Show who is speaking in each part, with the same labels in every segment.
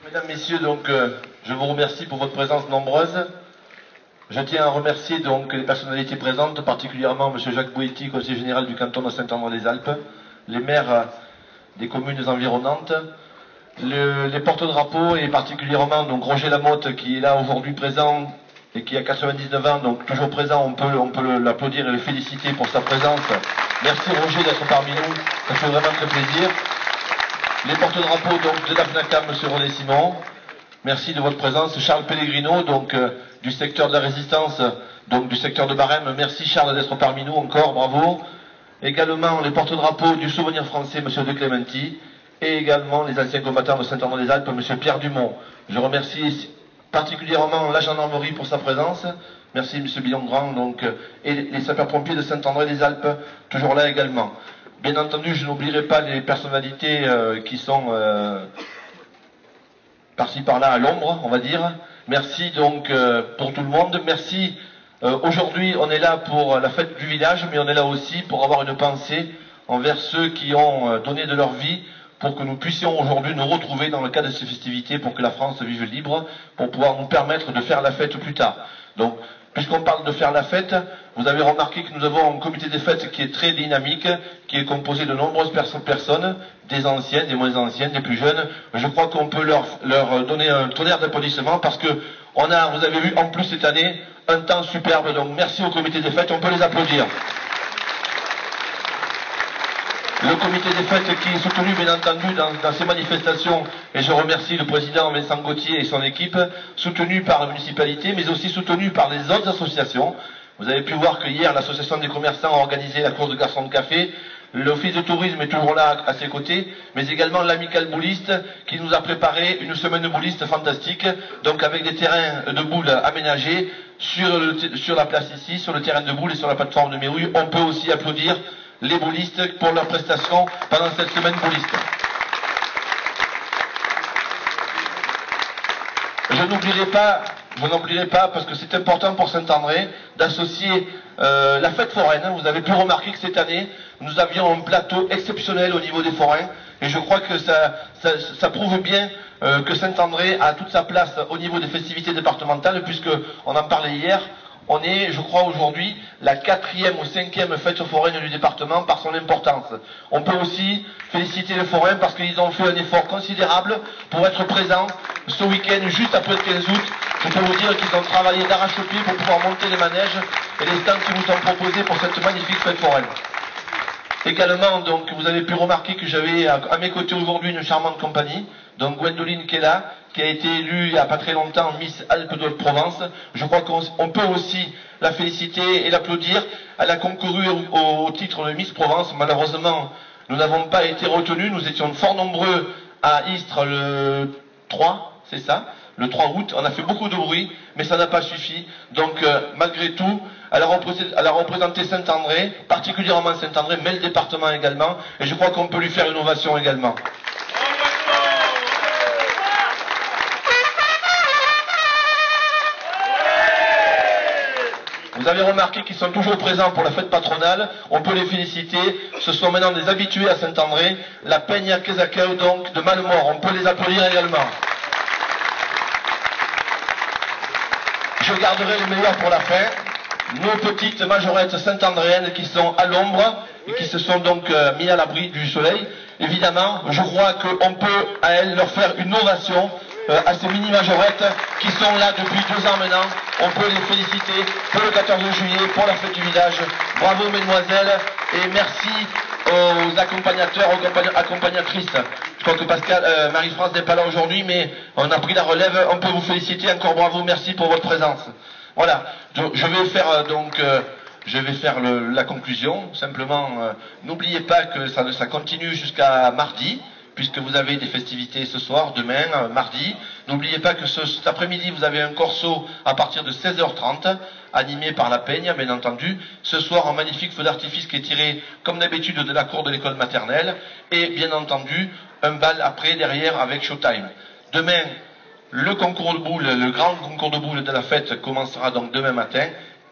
Speaker 1: Mesdames, Messieurs, donc, je vous remercie pour votre présence nombreuse. Je tiens à remercier donc les personnalités présentes, particulièrement M. Jacques Boetti, conseiller général du canton de Saint-André-des-Alpes, les maires des communes environnantes, les porte-drapeaux et particulièrement donc Roger Lamotte qui est là aujourd'hui présent et qui a 99 ans, donc toujours présent, on peut l'applaudir et le féliciter pour sa présence. Merci Roger d'être parmi nous, ça fait vraiment très plaisir. Les porte-drapeaux donc de la FNACAM, M. René Simon, merci de votre présence. Charles Pellegrino, donc du secteur de la résistance, donc du secteur de Barème, merci Charles d'être parmi nous encore, bravo. Également les porte-drapeaux du Souvenir français, M. De Clémenti, et également les anciens combattants de Saint-André-des-Alpes, M. Pierre Dumont. Je remercie particulièrement la gendarmerie pour sa présence, merci M. Billon-Grand, donc, et les sapeurs-pompiers de Saint-André-des-Alpes, toujours là également. Bien entendu, je n'oublierai pas les personnalités qui sont par-ci par-là à l'ombre, on va dire. Merci donc pour tout le monde. Merci. Aujourd'hui, on est là pour la fête du village, mais on est là aussi pour avoir une pensée envers ceux qui ont donné de leur vie pour que nous puissions aujourd'hui nous retrouver dans le cadre de ces festivités, pour que la France vive libre, pour pouvoir nous permettre de faire la fête plus tard. Donc, puisqu'on parle de faire la fête, vous avez remarqué que nous avons un comité des fêtes qui est très dynamique, qui est composé de nombreuses personnes, des anciens, des moins anciens, des plus jeunes. Je crois qu'on peut leur donner un tonnerre d'applaudissements parce que on a, vous avez vu en plus cette année, un temps superbe. Donc merci au comité des fêtes, on peut les applaudir. Le comité des fêtes qui est soutenu bien entendu dans ces manifestations, et je remercie le président Vincent Gauthier et son équipe, soutenu par la municipalité, mais aussi soutenu par les autres associations. Vous avez pu voir que hier, l'association des commerçants a organisé la course de garçons de café, l'office de tourisme est toujours là à ses côtés, mais également l'amicale bouliste qui nous a préparé une semaine de bouliste fantastique, donc avec des terrains de boules aménagés sur la place ici, sur le terrain de boules et sur la plateforme de Mérouille. On peut aussi applaudir les boulistes pour leurs prestations pendant cette semaine bouliste. Je n'oublierai pas, parce que c'est important pour Saint-André, d'associer la fête foraine. Vous avez pu remarquer que cette année, nous avions un plateau exceptionnel au niveau des forains, et je crois que ça prouve bien que Saint-André a toute sa place au niveau des festivités départementales, puisque on en parlait hier. On est, je crois, aujourd'hui, la 4e ou 5e fête foraine du département par son importance. On peut aussi féliciter les forains parce qu'ils ont fait un effort considérable pour être présents ce week-end, juste après le 15 août. Je peux vous dire qu'ils ont travaillé d'arrache-pied pour pouvoir monter les manèges et les stands qui nous sont proposés pour cette magnifique fête foraine. Également, donc, vous avez pu remarquer que j'avais à mes côtés aujourd'hui une charmante compagnie, donc Gwendoline qui est là, qui a été élue il n'y a pas très longtemps Miss Alpes de Provence. Je crois qu'on peut aussi la féliciter et l'applaudir. Elle a concouru au titre de Miss Provence. Malheureusement, nous n'avons pas été retenus. Nous étions fort nombreux à Istres le 3, c'est ça, le 3 août. On a fait beaucoup de bruit, mais ça n'a pas suffi. Donc, malgré tout, elle a représenté Saint-André, particulièrement Saint-André, mais le département également. Et je crois qu'on peut lui faire une ovation également. Vous avez remarqué qu'ils sont toujours présents pour la fête patronale, on peut les féliciter, ce sont maintenant des habitués à Saint-André, la Peña Quesacao donc de Malemort, on peut les applaudir également. Je garderai le meilleur pour la fin, nos petites majorettes saint-andréennes qui sont à l'ombre et qui se sont donc mis à l'abri du soleil. Évidemment, je crois qu'on peut à elles leur faire une ovation. À ces mini-majorettes qui sont là depuis 2 ans maintenant. On peut les féliciter pour le 14 juillet, pour la fête du village. Bravo mesdemoiselles et merci aux accompagnateurs, aux accompagnatrices. Je crois que Marie-France n'est pas là aujourd'hui, mais on a pris la relève. On peut vous féliciter, encore bravo, merci pour votre présence. Voilà, je vais faire la conclusion. Simplement, n'oubliez pas que ça continue jusqu'à mardi, puisque vous avez des festivités ce soir, demain, mardi. N'oubliez pas que cet après-midi, vous avez un corso à partir de 16h30, animé par la Peña, bien entendu. Ce soir, un magnifique feu d'artifice qui est tiré, comme d'habitude, de la cour de l'école maternelle. Et, bien entendu, un bal après, derrière, avec Showtime. Demain, le concours de boules, le grand concours de boules de la fête commencera donc demain matin.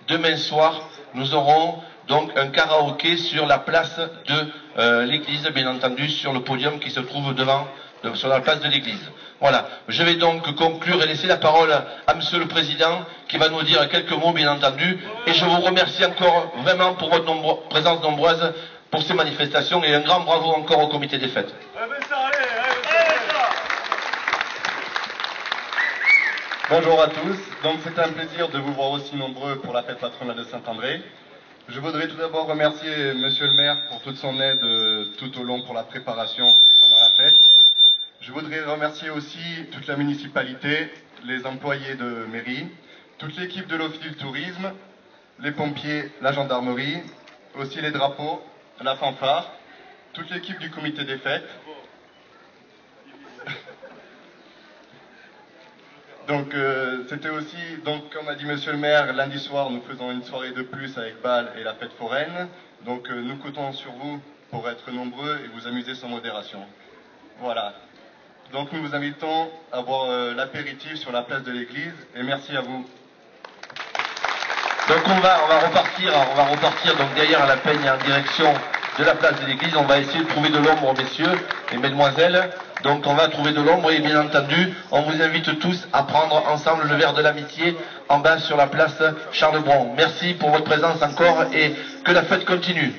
Speaker 1: Demain soir, nous aurons donc un karaoké sur la place de l'église, bien entendu, sur le podium qui se trouve devant sur la place de l'église. Voilà. Je vais donc conclure et laisser la parole à Monsieur le Président qui va nous dire quelques mots, bien entendu. Et je vous remercie encore vraiment pour votre présence nombreuse pour ces manifestations et un grand bravo encore au comité des fêtes.
Speaker 2: Bonjour à tous, donc c'est un plaisir de vous voir aussi nombreux pour la fête patronale de Saint-André. Je voudrais tout d'abord remercier Monsieur le maire pour toute son aide tout au long pour la préparation et pendant la fête. Je voudrais remercier aussi toute la municipalité, les employés de mairie, toute l'équipe de l'Office du tourisme, les pompiers, la gendarmerie, aussi les drapeaux, la fanfare, toute l'équipe du comité des fêtes. Donc c'était aussi, comme a dit Monsieur le maire, lundi soir nous faisons une soirée de plus avec bal et la fête foraine. Donc nous comptons sur vous pour être nombreux et vous amuser sans modération. Voilà. Donc nous vous invitons à boire l'apéritif sur la place de l'église et merci à vous.
Speaker 1: Donc on va repartir donc derrière à la peigne en direction de la place de l'église. On va essayer de trouver de l'ombre, messieurs et mesdemoiselles. Donc on va trouver de l'ombre et bien entendu, on vous invite tous à prendre ensemble le verre de l'amitié en bas sur la place Charles-Bron. Merci pour votre présence encore et que la fête continue.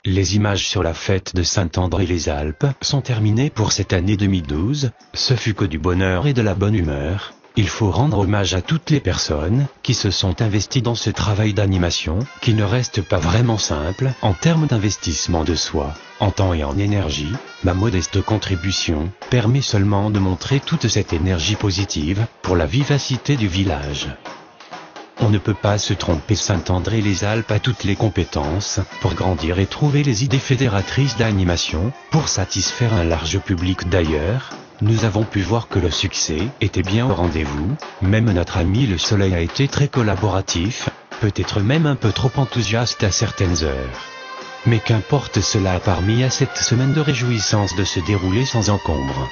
Speaker 3: Les images sur la fête de Saint-André-les-Alpes sont terminées pour cette année 2012, ce fut que du bonheur et de la bonne humeur. Il faut rendre hommage à toutes les personnes qui se sont investies dans ce travail d'animation, qui ne reste pas vraiment simple en termes d'investissement de soi, en temps et en énergie. Ma modeste contribution permet seulement de montrer toute cette énergie positive pour la vivacité du village. On ne peut pas se tromper, Saint-André-les-Alpes a toutes les compétences pour grandir et trouver les idées fédératrices d'animation, pour satisfaire un large public d'ailleurs. Nous avons pu voir que le succès était bien au rendez-vous, même notre ami le soleil a été très collaboratif, peut-être même un peu trop enthousiaste à certaines heures. Mais qu'importe, cela a permis à cette semaine de réjouissance de se dérouler sans encombre.